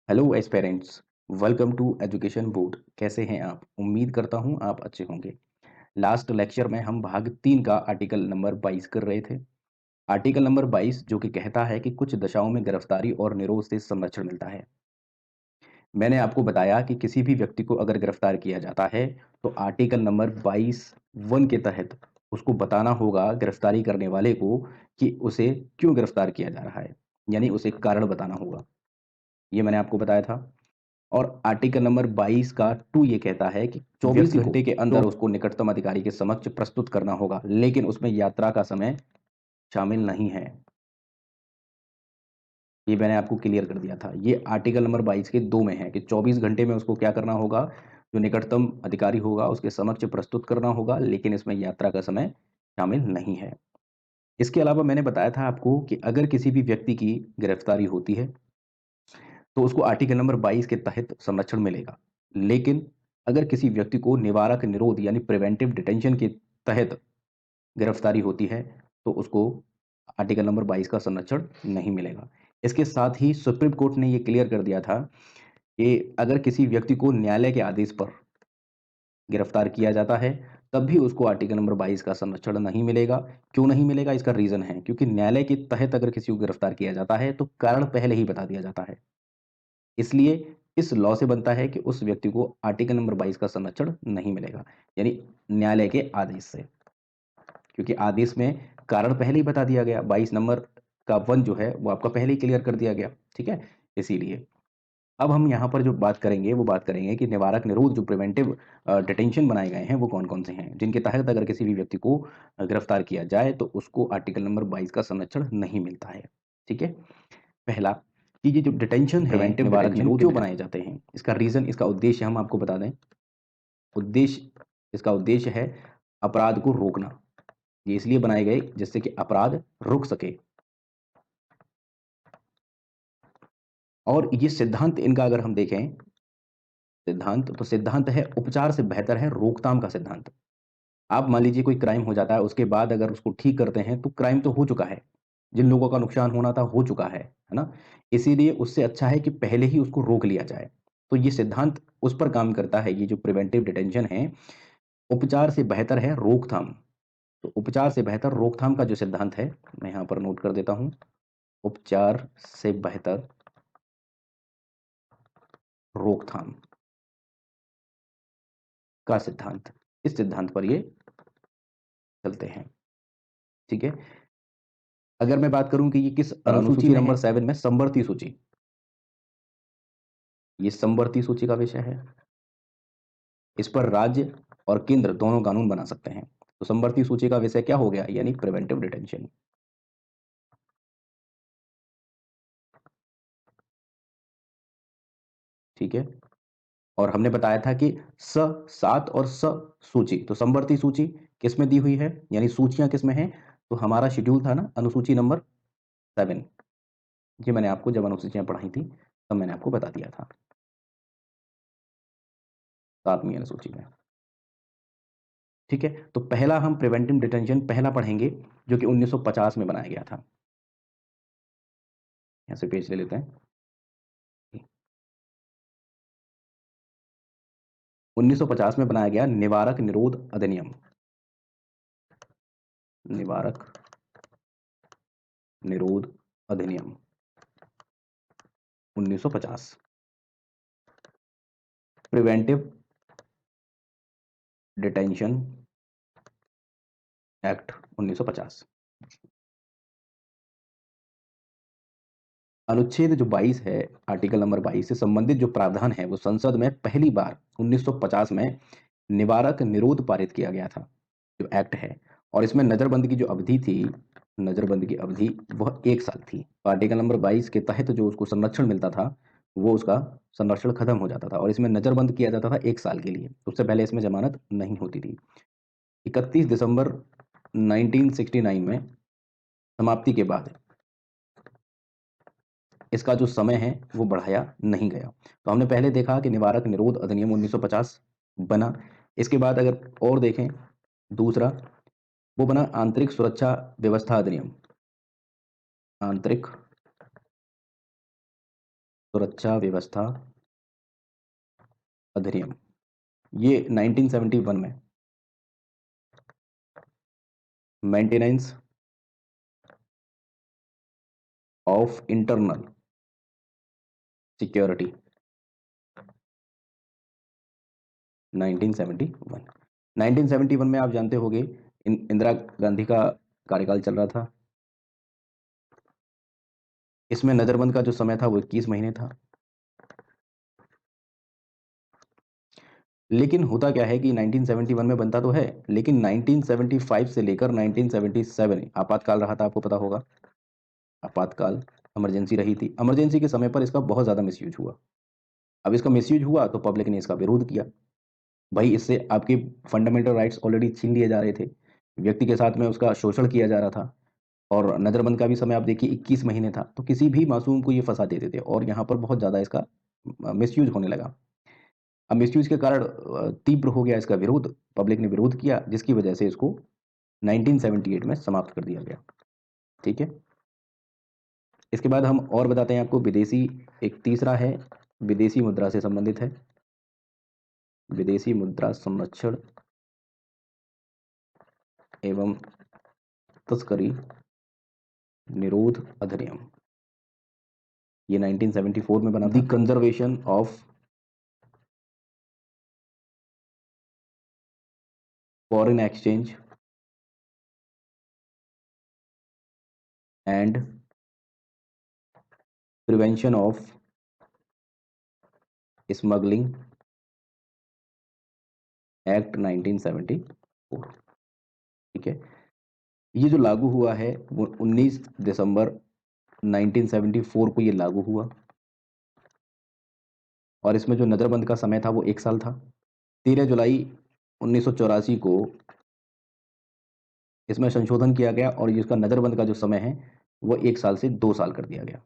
Hello aspirants, welcome to education board. कैसे हैं आप? उम्मीद करता हूं आप अच्छे होंगे। लास्ट लेक्चर में हम भाग 3 का आर्टिकल नंबर 22 कर रहे थे। आर्टिकल नंबर 22 जो कि कहता है कि कुछ दशाओं में गिरफ्तारी और निरोध से संरक्षण मिलता है। मैंने आपको बताया कि किसी भी व्यक्ति को अगर गिरफ्तार किया जाता है तो आर्टिकल नंबर 22(1) के तहत उसको बताना होगा गिरफ्तारी करने वाले को कि उसे क्यों गिरफ्तार किया जा रहा है, यानी उसे कारण बताना होगा। ये मैंने आपको बताया था। और आर्टिकल नंबर 22 का 2 ये कहता है कि 24 व्यक्ति को घंटे के अंदर उसको निकटतम अधिकारी के समक्ष प्रस्तुत करना होगा, लेकिन उसमें यात्रा का समय शामिल नहीं है। ये मैंने आपको क्लियर कर दिया था। ये आर्टिकल नंबर 22 के 2 में है कि 24 घंटे में उसको क्या करना होगा, जो निकटतम अधिकारी होगा उसके समक्ष प्रस्तुत करना होगा, लेकिन इसमें यात्रा का समय शामिल नहीं है। इसके अलावा मैंने बताया था आपको कि अगर किसी भी व्यक्ति की गिरफ्तारी होती है तो उसको आर्टिकल नंबर 22 के तहत संरक्षण मिलेगा। लेकिन अगर किसी व्यक्ति को निवारक निरोध यानी प्रिवेंटिव डिटेंशन के तहत गिरफ्तारी होती है, तो उसको आर्टिकल नंबर 22 का संरक्षण नहीं मिलेगा। इसके साथ ही सुप्रीम कोर्ट ने ये क्लियर कर दिया था कि अगर किसी व्यक्ति को न्यायालय के आदेश पर गिरफ्तार किया जाता है, तब भी उसको आर्टिकल नंबर 22 का संरक्षण नहीं मिलेगा। क्यों नहीं मिलेगा? इसका रीज़न है क्योंकि न्यायालय के तहत अगर किसी को गिरफ्तार किया जाता है, तो कारण पहले ही बता दिया जाता है। इसलिए इस लॉ से बनता है कि उस व्यक्ति को आर्टिकल नंबर 22 का संरक्षण नहीं मिलेगा, यानी न्यायालय के आदेश से। क्योंकि आदेश में कारण पहले ही बता दिया गया, 22 नंबर का 1 जो है वो आपका पहले ही क्लियर कर दिया गया, ठीक है? इसीलिए। अब हम यहाँ पर जो बात करेंगे वो बात करेंगे कि निवारक निरोध जो प्रिवेंटिव डिटेंशन बनाए गए हैं वो कौन-कौन से हैं, जिनके तहत अगर किसी भी व्यक्ति को गिरफ्तार किया जाए तो उसको आर्टिकल नंबर 22 का संरक्षण नहीं मिलता है, ठीक है? पहला कि ये जो डिटेंशन है, प्रिवेंटिव निवारक डिटेंशन निरोध क्यों क्यों बनाए जाते हैं? इसका रीज़न, इसका उद्देश्य हम आपको बता दें। उद्देश्य इसका उद्देश्य है अपराध को रोकना। ये इसलिए बनाए गए जिससे कि अपराध रुक सके। और ये सिद्धांत इनका अगर हम देखें, सिद्धांत तो सिद्धांत है उपचार से बेहतर है रोकथाम का सिद्धांत। आप मान लीजिए कोई क्राइम हो जाता है, उसके बाद अगर उसको ठीक करते हैं तो क्राइम तो हो चुका है। जिन लोगों का नुकसान होना था हो चुका है ना? इसीलिए उससे अच्छा है कि पहले ही उसको रोक लिया जाए। तो ये सिद्धांत उस पर काम करता है, ये जो प्रिवेंटिव डिटेंशन है, उपचार से बेहतर है रोकथाम। तो उपचार से बेहतर रोकथाम का जो सिद्धांत है, मैं यहाँ पर नोट कर देता हूँ। उपचार से बेहतर रोकथाम का सिद्धांत, इस सिद्धांत पर ये चलते हैं, ठीक है? अगर मैं बात करूँ कि ये किस अनुसूची अनुसूची में नंबर है। 7 में समवर्ती सूची, ये समवर्ती सूची का विषय है। इस पर राज्य और केंद्र दोनों कानून बना सकते हैं। तो समवर्ती सूची का विषय क्या हो गया? यानी प्रिवेंटिव डिटेंशन, ठीक है? और हमने बताया था कि स 7 और स सूची, तो समवर्ती सूची किसमें दी हुई है? यानी सूचियाँ किसमें हैं? तो हमारा शेड्यूल था ना अनुसूची नंबर 7। ये मैंने आपको जब अनुसूचियाँ पढ़ाई थी, तब मैंने आपको बता दिया था, 7वीं अनुसूची में। ठीक है? तो पहला हम प्रिवेंटिव डिटेंशन पहला पढ़ेंगे, जो कि 1950 में बनाया गया था। यहाँ से पेज ले लेते हैं। 1950 में बनाया गया निवारक निरोध अधिनियम। निवारक निरोध अधिनियम 1950। Preventive detention act 1950। अनुच्छेद जो 22 है, आर्टिकल नंबर 22 से संबंधित जो प्रावधान है, वो संसद में पहली बार 1950 में निवारक निरोध पारित किया गया था, जो एक्ट है। और इसमें नज़रबंद की जो अवधि थी, नज़रबंद की अवधि वह 1 साल थी। तो आर्टिकल नंबर 22 के तहत जो उसको संरक्षण मिलता था, वो उसका संरक्षण खत्म हो जाता था और इसमें नज़रबंद किया जाता था 1 साल के लिए। उससे पहले इसमें ज़मानत नहीं होती थी। 31 दिसंबर 1969 में समाप्ति के बाद इसका जो समय है वो बढ़ाया नहीं गया। तो हमने पहले देखा कि निवारक निरोध अधिनियम 1950 बना। इसके बाद अगर और देखें, दूसरा वो बना आंतरिक सुरक्षा व्यवस्था अधिनियम। आंतरिक सुरक्षा व्यवस्था अधिनियम, ये 1971 में। Maintenance of internal security 1971। 1971 में आप जानते होंगे इंदिरा गांधी का कार्यकाल चल रहा था। इसमें नजरबंद का जो समय था वो 21 महीने था। लेकिन होता क्या है कि 1971 में बनता तो है, लेकिन 1975 से लेकर 1977 आपातकाल रहा था, आपको पता होगा। आपातकाल, इमरजेंसी रही थी। इमरजेंसी के समय पर इसका बहुत ज़्यादा मिसयूज हुआ। अब इसका मिसयूज हुआ तो पब्लिक ने इसका विरोध किया। भाई, इससे आपके फंडामेंटल राइट्स ऑलरेडी छीन लिए जा रहे थे, व्यक्ति के साथ में उसका शोषण किया जा रहा था। और नज़रबंद का भी समय आप देखिए 21 महीने था, तो किसी भी मासूम को ये फंसा देते थे और यहाँ पर बहुत ज़्यादा इसका मिसयूज होने लगा। अब मिसयूज के कारण तीव्र हो गया इसका विरोध, पब्लिक ने विरोध किया, जिसकी वजह से इसको 1978 में समाप्त कर दिया गया। ठीक है, इसके बाद हम और बताते हैं आपको विदेशी, एक तीसरा है विदेशी मुद्रा से संबंधित है, विदेशी मुद्रा संरक्षण एवं तस्करी निरोध अधिनियम, ये 1974 में बना था। The conservation of foreign exchange and prevention of smuggling act 1974। ठीक है, ये जो लागू हुआ है वो 19 दिसंबर 1974 को ये लागू हुआ, और इसमें जो नजरबंद का समय था वो 1 साल था। 13 जुलाई 1984 को इसमें संशोधन किया गया और इसका नजरबंद का जो समय है वो 1 साल से 2 साल कर दिया गया।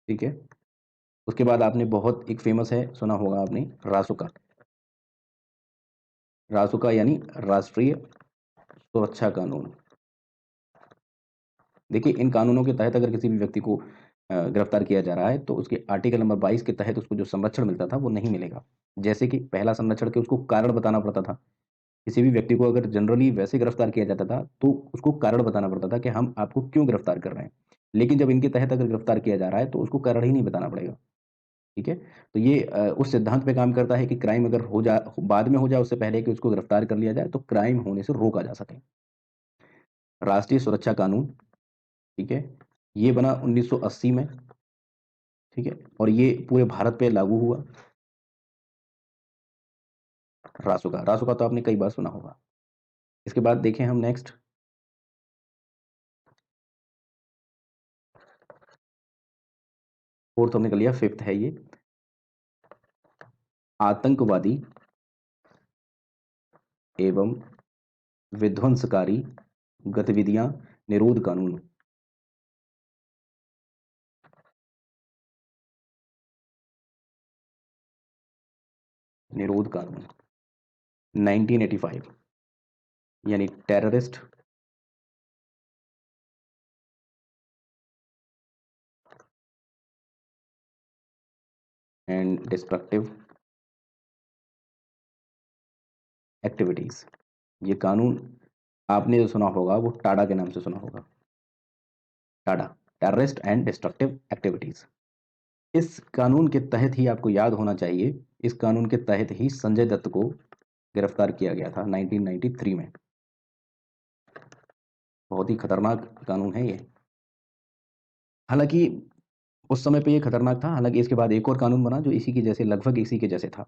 ठीक है, उसके बाद आपने बहुत एक फेमस है, सुना होगा आपने, रासुका। रासुका यानी राष्ट्रीय सुरक्षा कानून। देखिए, इन कानूनों के तहत अगर किसी भी व्यक्ति को गिरफ्तार किया जा रहा है तो उसके आर्टिकल नंबर 22 के तहत उसको जो संरक्षण मिलता था वो नहीं मिलेगा। जैसे कि पहला संरक्षण के उसको कारण बताना पड़ता था। किसी भी व्यक्ति को अगर जनरली वैसे गिरफ्तार किया जाता था तो उसको कारण बताना पड़ता था कि हम आपको क्यों गिरफ्तार कर रहे हैं। लेकिन जब इनके तहत अगर गिरफ्तार किया जा रहा है तो उसको कारण ही नहीं बताना पड़ेगा। ठीक है, तो ये उस सिद्धांत पे काम करता है कि क्राइम अगर हो जा, बाद में हो जाए, उससे पहले कि उसको गिरफ्तार कर लिया जाए, तो क्राइम होने से रोका जा सके। राष्ट्रीय सुरक्षा कानून, ठीक है, ये बना 1980 में। ठीक है, और ये पूरे भारत पे लागू हुआ। रासुका, रासुका तो आपने कई बार सुना होगा। इसके बाद देखें हम नेक्स्ट, फोर्थ हमने कर लिया, फिफ्थ है ये आतंकवादी एवं विध्वंसकारी गतिविधियां निरोध कानून। निरोध कानून 1985, यानी टेररिस्ट एंड डिस्ट्रक्टिव एक्टिविटीज। ये कानून आपने जो सुना होगा वो टाडा के नाम से सुना होगा। Tada, terrorist and destructive activities. इस कानून के तहत ही आपको याद होना चाहिए, इस कानून के तहत ही संजय दत्त को गिरफ्तार किया गया था 1993 में। बहुत ही खतरनाक कानून है ये। हालांकि उस समय पे ये खतरनाक था, हालांकि इसके बाद एक और कानून बना जो इसी के जैसे, लगभग इसी के जैसे था।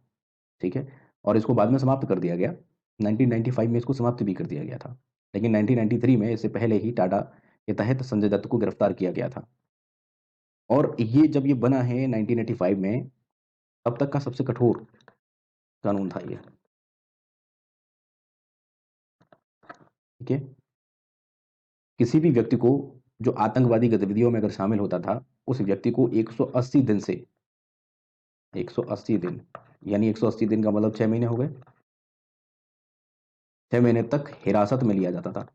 ठीक है, और इसको बाद में समाप्त कर दिया गया। 1995 में इसको समाप्त भी कर दिया गया था, लेकिन 1993 में, इससे पहले ही टाटा के तहत संजय दत्त को गिरफ्तार किया गया था। और ये जब ये बना है 1985 में, तब तक का सबसे कठोर कानून था ये। ठीक है, किसी भी व्यक्ति को जो आतंकवादी गतिविधियों में अगर शामिल होता था, उस व्यक्ति को 180 दिन से, 180 दिन, यानी 180 दिन का मतलब 6 महीने हो गए, 6 महीने तक हिरासत में लिया जाता था।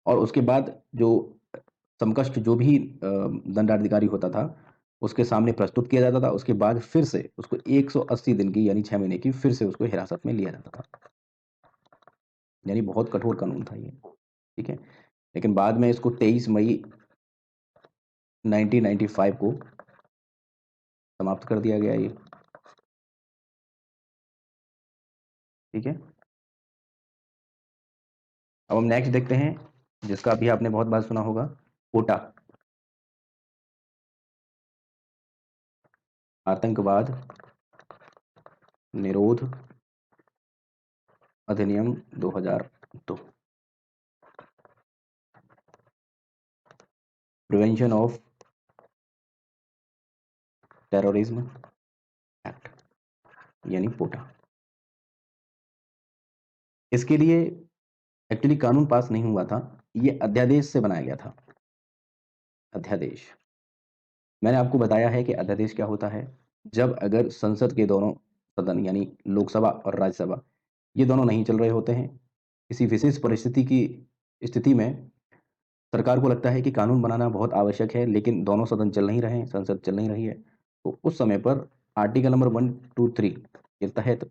और उसके बाद जो समकक्ष जो भी दंडाधिकारी होता था, उसके सामने प्रस्तुत किया जाता था। उसके बाद फिर से उसको 180 दिन की यानी 6 महीने की फिर से उसको हिरासत में लिया जाता था। यानी बहुत कठोर कानून था ये, ठीक है? लेकिन बाद में इसको 23 मई 1995 को समाप्त कर दिया गया ये, ठीक है? अब हम नेक्स्ट देखते हैं, जिसका भी आपने बहुत बार सुना होगा, कोटा। आतंकवाद निरोध अधिनियम 2002, प्रिवेंशन ऑफ टेररिज्म एक्ट, यानी पोटा। इसके लिए एक्चुअली कानून पास नहीं हुआ था, ये अध्यादेश से बनाया गया था। अध्यादेश, मैंने आपको बताया है कि अध्यादेश क्या होता है। जब अगर संसद के दोनों सदन यानी लोकसभा और राज्यसभा ये दोनों नहीं चल रहे होते हैं, किसी विशेष परिस्थिति की स्थिति में सरकार को लगता है कि कानून बनाना बहुत आवश्यक है, लेकिन दोनों सदन चल नहीं रहे हैं, संसद चल नहीं रही है, तो उस समय पर आर्टिकल नंबर 123 के तहत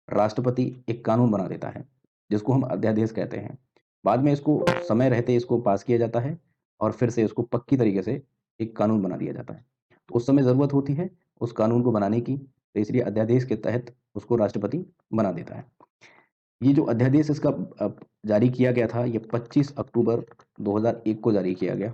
राष्ट्रपति एक कानून बना देता है, जिसको हम अध्यादेश कहते हैं। बाद में इसको समय रहते इसको पास किया जाता है और फिर से इसको पक्की तरीके से एक कानून बना दिया जाता है। तो उस समय ज़रूरत होती है उस कानून को बनाने की, तो इसलिए अध्यादेश के तहत उसको राष्ट्रपति बना देता है। ये जो अध्यादेश इसका जारी किया गया था, ये 25 अक्टूबर 2001 को जारी किया गया,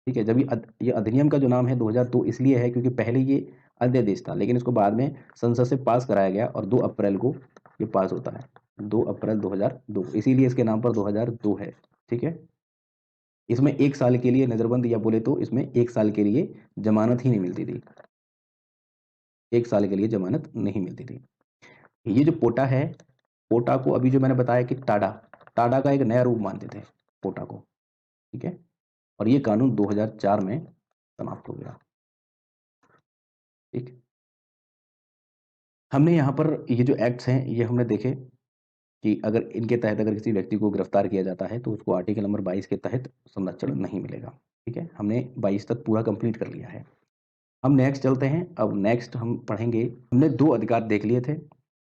ठीक है? जब ये अधिनियम का जो नाम है 2002 इसलिए है क्योंकि पहले ये अध्यादेश था, लेकिन इसको बाद में संसद से पास कराया गया और 2 अप्रैल को ये पास होता है, 2 अप्रैल 2002, इसीलिए इसके नाम पर 2002 है, ठीक है? इसमें 1 साल के लिए नज़रबंद, या बोले तो इसमें 1 साल के लिए ज़मानत ही नहीं मिलती थी। 1 साल के लिए ज़मानत नहीं मिलती थी। ये जो पोटा है, पोटा को अभी जो मैंने बताया कि टाडा, टाडा का एक नया रूप मानते थे पोटा को, ठीक है? और ये कानून 2004 में समाप्त हो गया, ठीक? हमने यहाँ पर ये जो एक्ट्स हैं, ये हमने देखे कि अगर इनके तहत अगर किसी व्यक्ति को गिरफ्तार किया जाता है, तो उसको आर्टिकल नंबर 22 के तहत संरक्षण नहीं मिलेगा, ठीक है? हमने 22 तक पूरा कंप्लीट कर लिया है। हम नेक्स्ट चलते हैं। अब नेक्स्ट हम पढ़ेंगे, हमने 2 अधिकार देख लिए थे,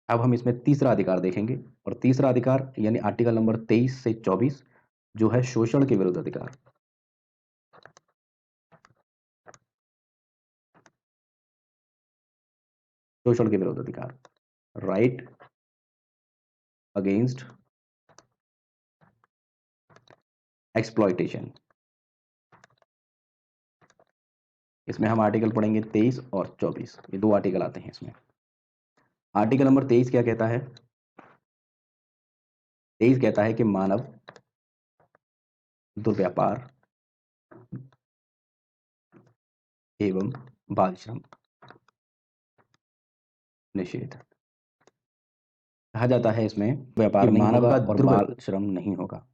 अब हम इसमें तीसरा अधिकार देखेंगे, और तीसरा अधिकार यानी आर्टिकल नंबर 23 से 24 जो है शोषण के विरुद्ध अधिकार। शोषण के विरुद्ध अधिकार, राइट अगेंस्ट एक्सप्लॉइटेशन। इसमें हम आर्टिकल पढ़ेंगे 23 और 24, ये 2 आर्टिकल आते हैं इसमें। आर्टिकल नंबर 23 क्या कहता है? 23 कहता है कि मानव दुर्व्यापार एवं बाल श्रम निषेध। कहा जाता है इसमें व्यापार नहीं मानव होगा का और बाल श्रम नहीं होगा।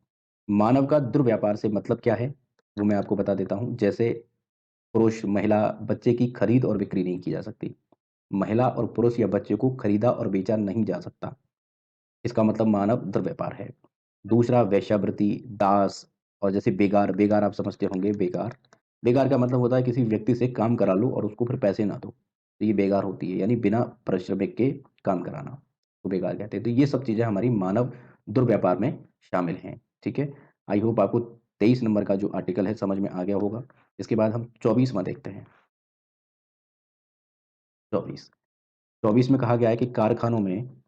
मानव का दुर्व्यापार से मतलब क्या है, वो मैं आपको बता देता हूँ। जैसे पुरुष, महिला, बच्चे की खरीद और बिक्री नहीं की जा सकती। महिला और पुरुष या बच्चे को खरीदा और बेचा नहीं जा सकता। इसका मतलब मानव दुर्व्यापार है। दूसरा वेश्यावृत्ति, दास, और जैसे बेगार, बेगार आप समझते होंगे बेगार। बेगार का मतलब होता है किसी व्यक्ति से काम करा लो और उसको फिर पैसे ना दो, तो ये बेगार होती है, यानी बिना परिश्रमिक के काम कराना, तो बेगार कहते हैं। तो ये सब चीज़ें हमारी मानव दुर्व्यापार में शामिल हैं, ठीक है? आई होप आपको 23 नंबर का जो आर्टिकल है समझ में आ गया होगा। इसके बाद हम 24वां देखते हैं। 24 24 में कहा गया है कि कारखानों में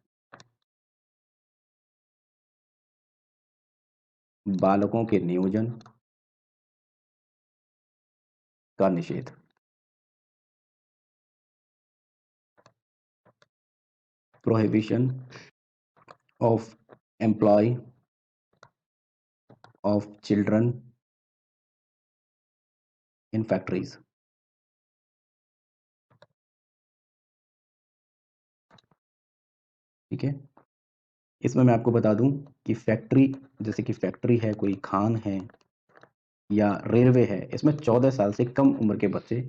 बालकों के नियोजन का निषेध। Prohibition of employ of children in factories. ठीक है? इसमें मैं आपको बता दूं कि फैक्ट्री, जैसे कि फैक्ट्री है, कोई खान है या रेलवे है, इसमें 14 साल से कम उम्र के बच्चे,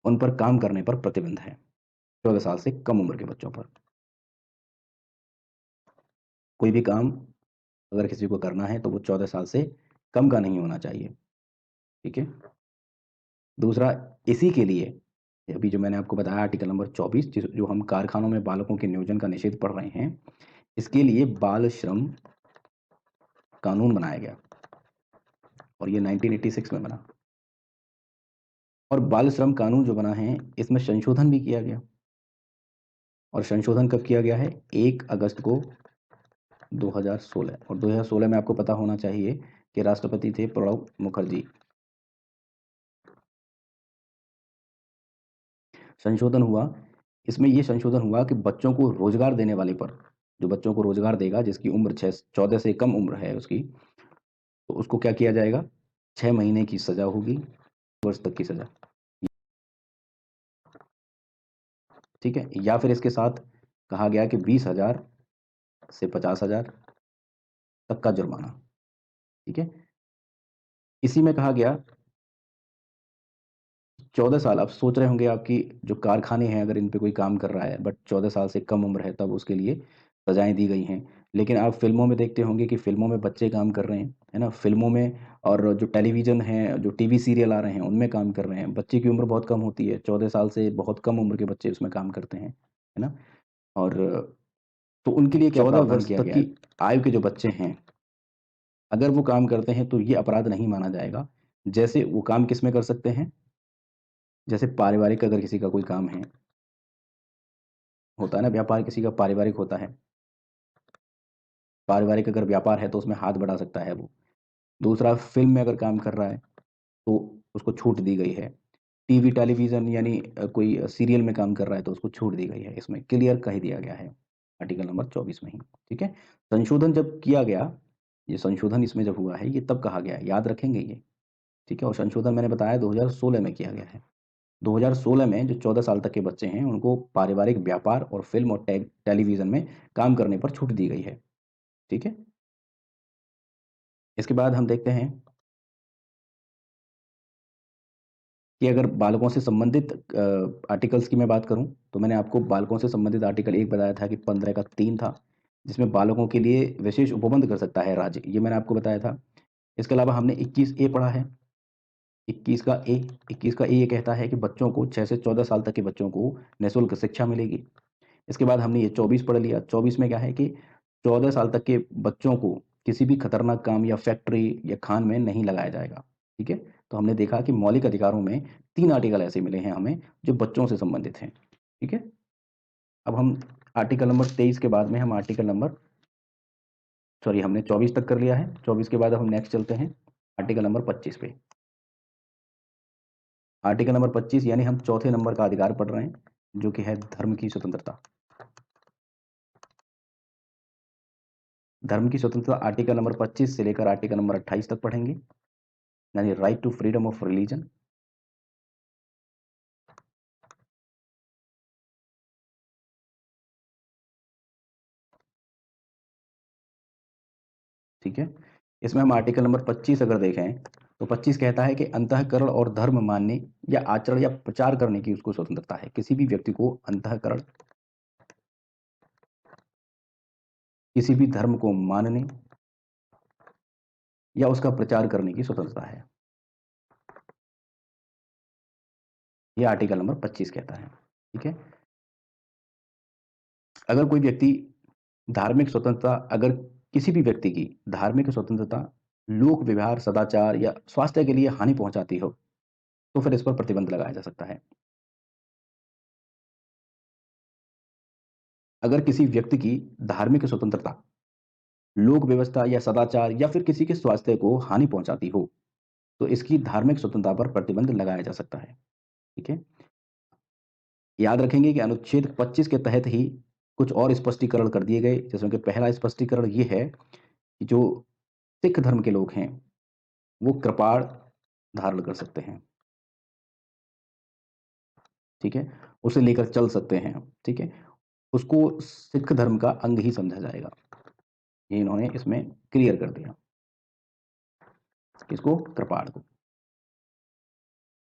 उन पर काम करने पर प्रतिबंध है। 14 साल से कम उम्र के बच्चों पर कोई भी काम अगर किसी को करना है तो वो 14 साल से कम का नहीं होना चाहिए। ठीक है। दूसरा, इसी के लिए अभी जो मैंने आपको बताया आर्टिकल नंबर 24 जो हम कारखानों में बालकों के नियोजन का निषेध पढ़ रहे हैं, इसके लिए बाल श्रम कानून बनाया गया और ये 1986 में बना। और बाल श्रम कानून जो बना है, इसमें संशोधन भी किया गया। और संशोधन कब किया गया है? 1 अगस्त को 2016। और 2016 में आपको पता होना चाहिए कि राष्ट्रपति थे प्रणब मुखर्जी। संशोधन हुआ, इसमें ये संशोधन हुआ कि बच्चों को रोजगार देने वाले पर, जो बच्चों को रोजगार देगा जिसकी उम्र 14 से कम उम्र है उसकी, तो उसको क्या किया जाएगा? 6 महीने की सजा होगी, वर्ष तक की सजा। ठीक है। या फिर इसके साथ कहा गया कि 20,000 से 50,000 तक का जुर्माना। ठीक है। इसी में कहा गया 14 साल। अब सोच रहे होंगे आपकी जो कारखाने हैं अगर इन पे कोई काम कर रहा है बट 14 साल से कम उम्र है तब उसके लिए सजाएं दी गई हैं। लेकिन आप फिल्मों में देखते होंगे कि फिल्मों में बच्चे काम कर रहे हैं, है ना? फिल्मों में और जो टेलीविजन है, जो टीवी सीरियल आ रहे हैं उनमें काम कर रहे हैं, बच्चे की उम्र बहुत कम होती है, 14 साल से बहुत कम उम्र के बच्चे उसमें काम करते हैं, है ना? और तो उनके लिए क्या 14 प्रावधान वर्ष किया तक गया है? की आयु के जो बच्चे हैं अगर वो काम करते हैं तो ये अपराध नहीं माना जाएगा। जैसे वो काम किस में कर सकते हैं? जैसे पारिवारिक अगर किसी का कोई काम है, होता है ना, व्यापार किसी का पारिवारिक होता है, पारिवारिक अगर व्यापार है तो उसमें हाथ बढ़ा सकता है वो। दूसरा, फ़िल्म में अगर काम कर रहा है तो उसको छूट दी गई है। टीवी, टेलीविज़न यानी कोई सीरियल में काम कर रहा है तो उसको छूट दी गई है। इसमें क्लियर कह दिया गया है आर्टिकल नंबर 24 में ही, ठीक है? संशोधन जब किया गया, ये संशोधन इसमें जब हुआ है ये तब कहा गया है, याद रखेंगे ये, ठीक है? और संशोधन मैंने बताया 2016 में किया गया है। 2016 में जो 14 साल तक के बच्चे हैं उनको पारिवारिक व्यापार और फ़िल्म और टेलीविज़न में काम करने पर छूट दी गई है, ठीक है? इसके बाद हम देखते हैं कि अगर बालकों से संबंधित आर्टिकल्स की मैं बात करूँ, तो मैंने आपको बालकों से संबंधित आर्टिकल 1 बताया था कि 15 का 3 था, जिसमें बालकों के लिए विशेष उपबंध कर सकता है राज्य, ये मैंने आपको बताया था। इसके अलावा हमने 21 ए पढ़ा है, 21 का ए, 21 का ए ये कहता है कि बच्चों को 6 से 14 साल तक के बच्चों को निःशुल्क शिक्षा मिलेगी। इसके बाद हमने ये 24 पढ़ लिया, 24 में क्या है कि 14 साल तक के बच्चों को किसी भी खतरनाक काम या फैक्ट्री या खान में नहीं लगाया जाएगा, ठीक है? तो हमने देखा कि मौलिक अधिकारों में 3 आर्टिकल ऐसे मिले हैं हमें जो बच्चों से संबंधित हैं, ठीक है? अब हम आर्टिकल नंबर 23 के बाद में हम आर्टिकल नंबर सॉरी हमने 24 तक कर लिया है, 24 के बाद अब हम नेक्स्ट चलते हैं आर्टिकल नंबर 25 पे। आर्टिकल नंबर 25 यानी हम चौथे नंबर का अधिकार पढ़ रहे हैं, जो कि है धर्म की स्वतंत्रता। धर्म की स्वतंत्रता आर्टिकल नंबर 25 से लेकर आर्टिकल नंबर 28 तक पढ़ेंगे, यानी right to freedom of religion. ठीक है? इसमें हम आर्टिकल नंबर 25 अगर देखें, तो 25 कहता है कि अंतःकरण और धर्म मानने या आचरण या प्रचार करने की उसको स्वतंत्रता है। किसी भी व्यक्ति को अंतःकरण, किसी भी धर्म को मानने या उसका प्रचार करने की स्वतंत्रता है। ये आर्टिकल नंबर 25 कहता है, ठीक है? अगर कोई व्यक्ति धार्मिक स्वतंत्रता अगर किसी भी व्यक्ति की धार्मिक स्वतंत्रता, लोक व्यवहार, सदाचार या स्वास्थ्य के लिए हानि पहुंचाती हो, तो फिर इस पर प्रतिबंध लगाया जा सकता है। अगर किसी व्यक्ति की धार्मिक स्वतंत्रता, लोक व्यवस्था या सदाचार या फिर किसी के स्वास्थ्य को हानि पहुंचाती हो, तो इसकी धार्मिक स्वतंत्रता पर प्रतिबंध लगाया जा सकता है, ठीक है? याद रखेंगे कि अनुच्छेद 25 के तहत ही कुछ और स्पष्टीकरण कर दिए गए, जिसमें कि पहला स्पष्टीकरण ये है कि जो सिख धर्म के लोग हैं, वो कृपाण धारण कर सकते हैं, ठीक है? उसे लेकर चल सकते हैं, ठीक है? उसको सिख धर्म का अंग ही समझा जाएगा। ये इन्होंने इसमें क्लियर कर दिया, किसको? कृपाण को।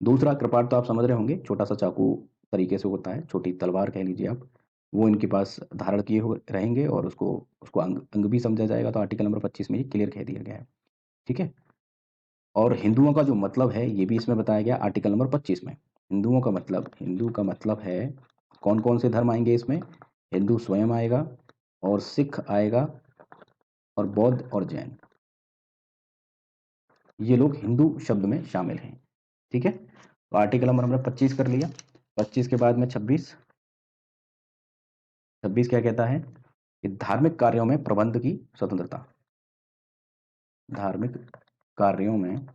दूसरा, कृपाण तो आप समझ रहे होंगे, छोटा-सा चाकू तरीके से होता है, छोटी तलवार कह लीजिए आप, वो इनके पास धारण किए हुए रहेंगे और उसको उसको अंग अंग भी समझा जाएगा, तो आर्टिकल नंबर 25 में ये क्लियर कह दिया गया है, ठीक है? और हिंदुओं का जो मतलब है ये भी इसमें बताया गया आर्टिकल नंबर 25 में। हिंदुओं का मतलब, हिंदू का मतलब है कौन कौन से धर्म आएंगे इसमें, हिंदू स्वयं आएगा और सिख आएगा और बौद्ध और जैन, ये लोग हिंदू शब्द में शामिल हैं। ठीक है, तो आर्टिकल नंबर हमने 25 कर लिया। 25 के बाद में 26, 26 क्या कहता है कि धार्मिक कार्यों में प्रबंध की स्वतंत्रता, धार्मिक कार्यों में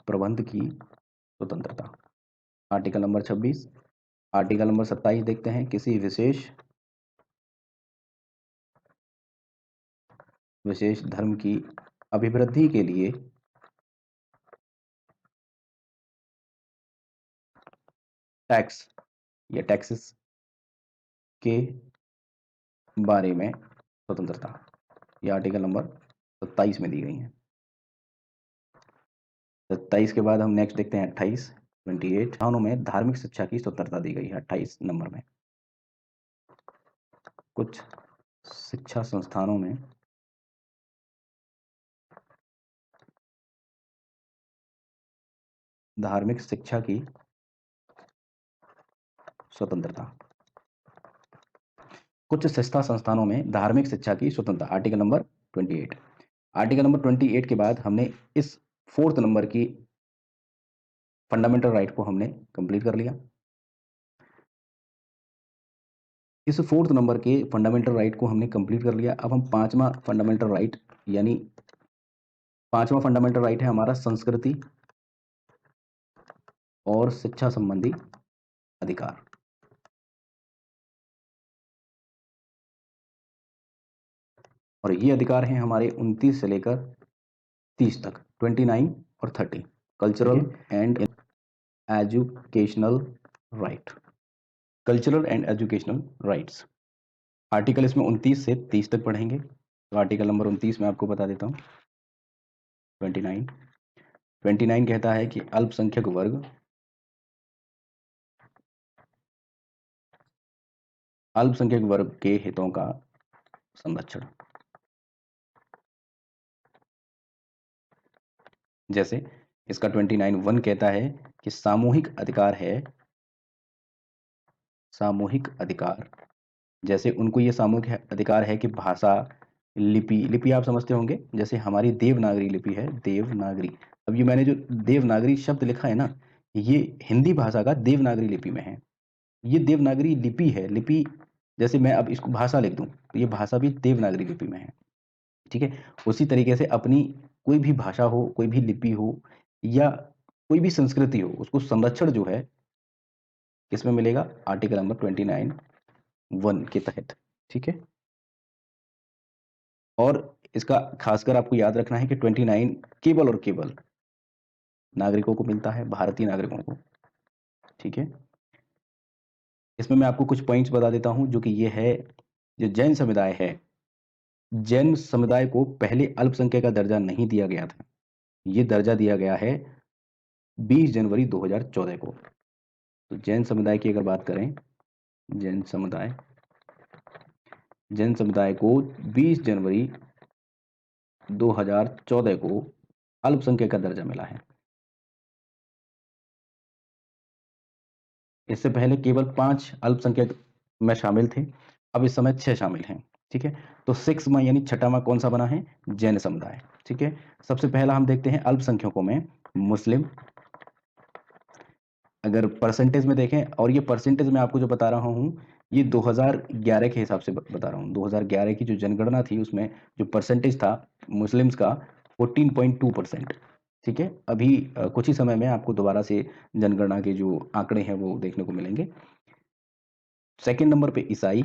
प्रबंध की स्वतंत्रता, आर्टिकल नंबर 26। आर्टिकल नंबर 27 देखते हैं, किसी विशेष धर्म की अभिवृद्धि के लिए टैक्स या टैक्सेस के बारे में स्वतंत्रता, ये आर्टिकल नंबर 27 में दी गई है। 27 के बाद हम नेक्स्ट देखते हैं 28, 28 संस्थानों में धार्मिक शिक्षा की स्वतंत्रता दी गई है। 28 नंबर में कुछ शिक्षा संस्थानों में धार्मिक शिक्षा की स्वतंत्रता, कुछ शिक्षा संस्थानों में धार्मिक शिक्षा की स्वतंत्रता, आर्टिकल नंबर 28। आर्टिकल नंबर 28 के बाद हमने इस 4th नंबर की फंडामेंटल राइट को हमने कंप्लीट कर लिया। इस 4th नंबर के फंडामेंटल राइट को हमने कंप्लीट कर लिया। अब हम 5वां फंडामेंटल राइट, यानी 5वां फंडामेंटल राइट है हमारा संस्कृति और शिक्षा संबंधी अधिकार। और ये अधिकार हैं हमारे 29 से लेकर 30 तक, 29 और 30। Cultural and educational right, cultural and educational rights, article इसमें 29 से 30 तक पढ़ेंगे। तो आर्टिकल नंबर 29 मैं आपको बता देता हूँ। 29, 29 कहता है कि अल्पसंख्यक वर्ग, अल्पसंख्यक वर्ग के हितों का संरक्षण। जैसे इसका 29(1) कहता है कि सामूहिक अधिकार है, सामूहिक अधिकार, जैसे उनको ये सामूहिक अधिकार है कि भाषा, लिपि, लिपि आप समझते होंगे, जैसे हमारी देवनागरी लिपि है, देवनागरी। अब ये मैंने जो देवनागरी शब्द लिखा है ना, ये हिंदी भाषा का देवनागरी लिपि में है। ये देवनागरी लिपि है, लिपि जैसे मैं अब इसको भाषा लिख दूं तो ये भाषा भी देवनागरी लिपि में है। ठीक है, उसी तरीके से अपनी कोई भी भाषा हो, कोई भी लिपि हो या कोई भी संस्कृति हो, उसको संरक्षण जो है किसमें मिलेगा, आर्टिकल नंबर 29(1) के तहत। ठीक है, और इसका खासकर आपको याद रखना है कि 29 केवल और केवल नागरिकों को मिलता है, भारतीय नागरिकों को। ठीक है, इसमें मैं आपको कुछ पॉइंट्स बता देता हूं, जो कि ये है, जो जैन समुदाय है, जैन समुदाय को पहले अल्पसंख्यक का दर्जा नहीं दिया गया था, ये दर्जा दिया गया है 20 जनवरी 2014 को। तो जैन समुदाय की अगर बात करें, जैन समुदाय, जैन समुदाय को 20 जनवरी 2014 को अल्पसंख्यक का दर्जा मिला है। इससे पहले केवल 5 अल्पसंख्यक में शामिल थे, अब इस समय 6 शामिल हैं। ठीक है, तो 6वां यानी छठावां कौन सा बना है, जैन समुदाय। ठीक है, सबसे पहला हम देखते हैं अल्पसंख्यकों में मुस्लिम। अगर परसेंटेज में देखें, और ये परसेंटेज मैं आपको जो बता रहा हूँ ये 2011 के हिसाब से बता रहा हूँ, 2011 की जो जनगणना थी उसमें जो परसेंटेज था मुस्लिम्स का 14.2%। ठीक है, अभी कुछ ही समय में आपको दोबारा से जनगणना के जो आंकड़े हैं वो देखने को मिलेंगे। सेकंड नंबर पे ईसाई,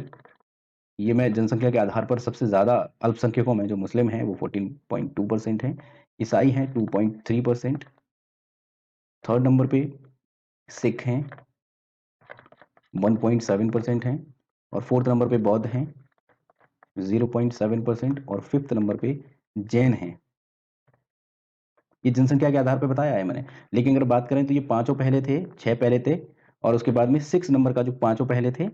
ये मैं जनसंख्या के आधार पर सबसे ज़्यादा अल्पसंख्यकों में जो मुस्लिम हैं वो 14.2% हैं, ईसाई हैं 2.3%। थर्ड नंबर पे सिख हैं 1.7% हैं, और फोर्थ नंबर पे बौद्ध हैं 0.7%, और फिफ्थ नंबर पे जैन हैं। ये जनसंख्या के आधार पर बताया है मैंने, लेकिन अगर बात करें तो ये पांचों पहले थे, 6 पहले थे, और उसके बाद में 6 नंबर का जो पांचों पहले थे,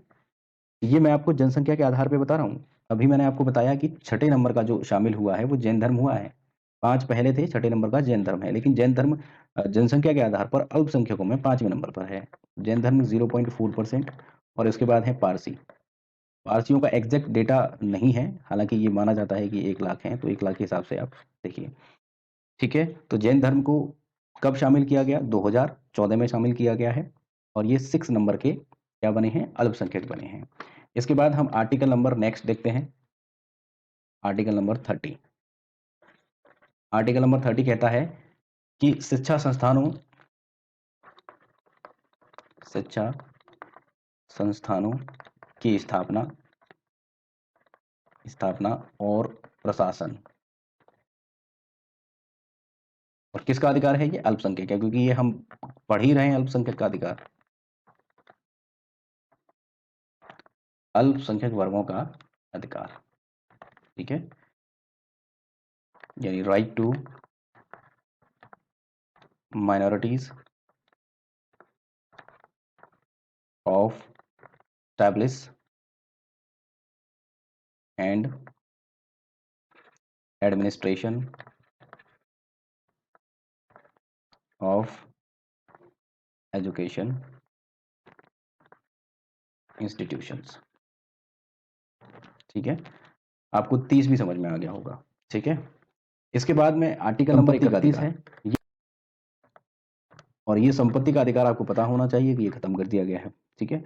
ये मैं आपको जनसंख्या के आधार पे बता रहा हूँ। अभी मैंने आपको बताया कि छठे नंबर का जो शामिल हुआ है वो जैन धर्म हुआ है। 5 पहले थे, छठे नंबर का जैन धर्म है, लेकिन जैन धर्म जनसंख्या के आधार पर अल्पसंख्यकों में 5वें नंबर पर है। जैन धर्म 0.4% और इसके बाद है पारसी। पारसियों का एग्जैक्ट डेटा नहीं है, हालांकि ये माना जाता है कि 1 लाख हैं, तो 1 लाख के हिसाब से आप देखिए। ठीक है, तो जैन धर्म को कब शामिल किया गया? 2014 में शामिल किया गया है और ये 6 नंबर के क्या बने हैं? अल्पसंख्यक बने हैं। इसके बाद हम आर्टिकल नंबर नेक्स्ट देखते हैं, आर्टिकल नंबर 30। आर्टिकल नंबर 30 कहता है कि शिक्षा संस्थानों की स्थापना और प्रशासन। और किसका अधिकार है? ये अल्पसंख्यक है, क्योंकि ये हम पढ़ ही रहे हैं अल्पसंख्यक का अधिकार, अल्पसंख्यक वर्गों का अधिकार। ठीक है, यानी right to minorities of establish and administration of education institutions. ठीक है, आपको 30 भी समझ में आ गया होगा। ठीक है, इसके बाद में आर्टिकल नंबर 31 है, और ये संपत्ति का अधिकार आपको पता होना चाहिए कि ये खत्म कर दिया गया है। ठीक है,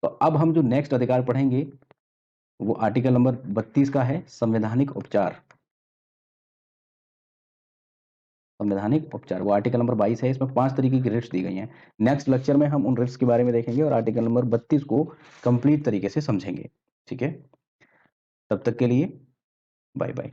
तो अब हम जो नेक्स्ट अधिकार पढ़ेंगे वो आर्टिकल नंबर 32 का है, संवैधानिक उपचार। संवैधानिक उपचार, वो आर्टिकल नंबर 22 है, इसमें 5 तरीके की रिट्स दी गई हैं। नेक्स्ट लेक्चर में हम उन रिट्स के बारे में देखेंगे और आर्टिकल नंबर 32 को कंप्लीट तरीके से समझेंगे। ठीक है, तब तक के लिए बाय बाय।